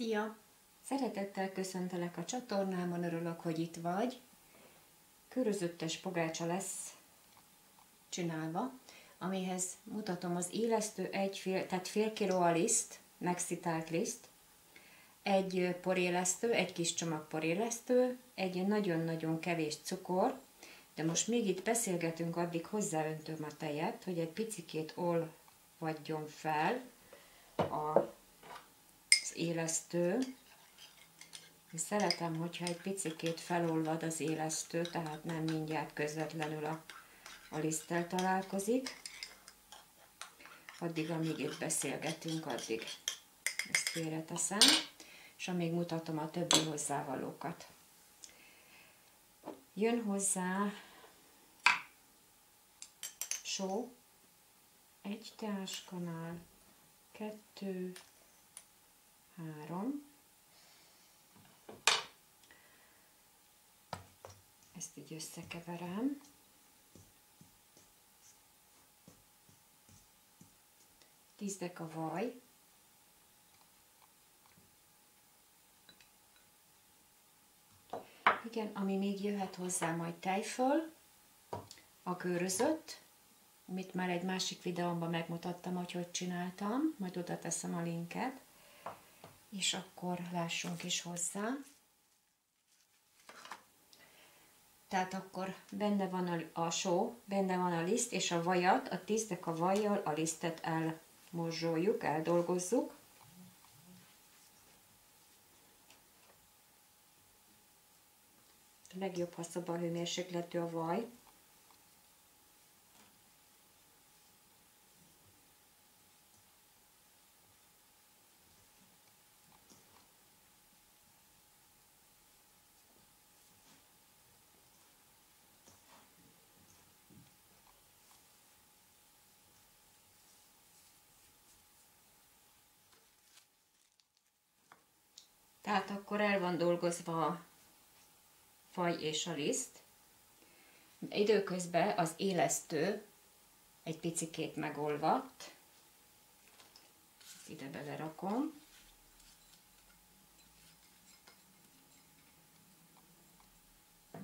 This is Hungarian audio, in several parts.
Szia! Szeretettel köszöntelek a csatornámon, örülök, hogy itt vagy. Körözöttes pogácsa lesz csinálva, amihez mutatom az illesztő, tehát fél kiló a liszt, megszitált liszt, egy porélesztő, egy kis csomag porélesztő, egy nagyon-nagyon kevés cukor, de most még itt beszélgetünk, addig hozzáöntöm a tejet, hogy egy picikét olvadjon fel az élesztő. Szeretem, hogyha egy picikét felolvad az élesztő, tehát nem mindjárt közvetlenül a liszttel találkozik. Addig, amíg itt beszélgetünk, addig ezt félreteszem, és amíg mutatom a többi hozzávalókat. Jön hozzá só, 1 teáskanál, 2, 3, ezt így összekeverem, tízdek a vaj, igen, ami még jöhet hozzá majd tejföl, a körözött, amit már egy másik videómban megmutattam, hogy csináltam, majd oda teszem a linket, és akkor lássunk is hozzá. Tehát akkor benne van a só, benne van a liszt, és a vajat, a tízdek a vajjal a lisztet elmorzsoljuk, eldolgozzuk. A legjobb, ha szobahőmérsékletű a vaj. Tehát akkor el van dolgozva a vaj és a liszt. Időközben az élesztő egy picikét megolvadt. Ezt ide belerakom.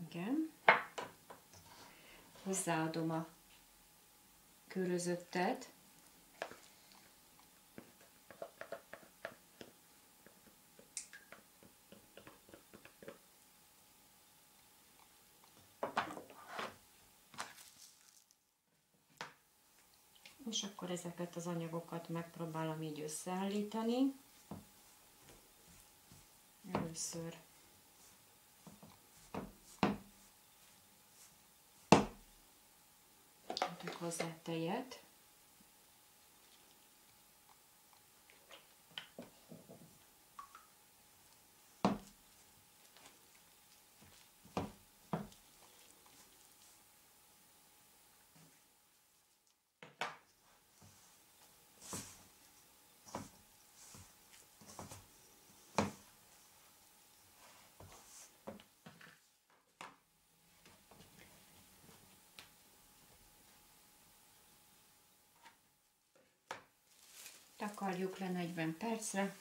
Igen. Hozzáadom a körözöttet. És akkor ezeket az anyagokat megpróbálom így összeállítani. Először adok hozzá tejet. Takarjuk le 40 percre.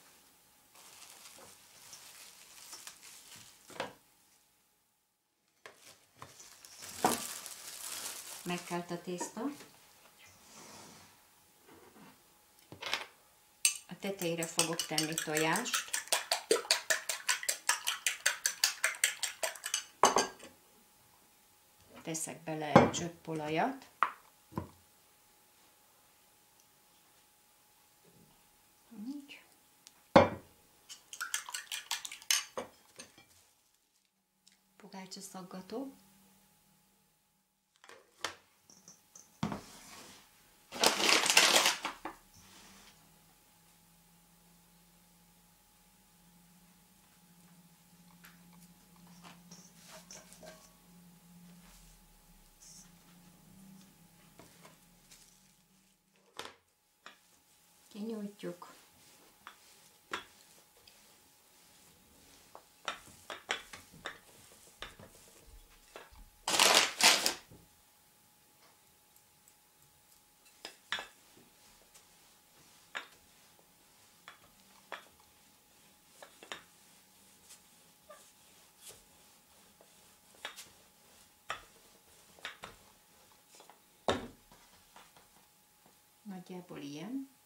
Megkelt a tészta. A tetejére fogok tenni tojást. Teszek bele egy csöpp olajat. Pogácsa szaggató. Kinyújtjuk. nagyjából ilyen.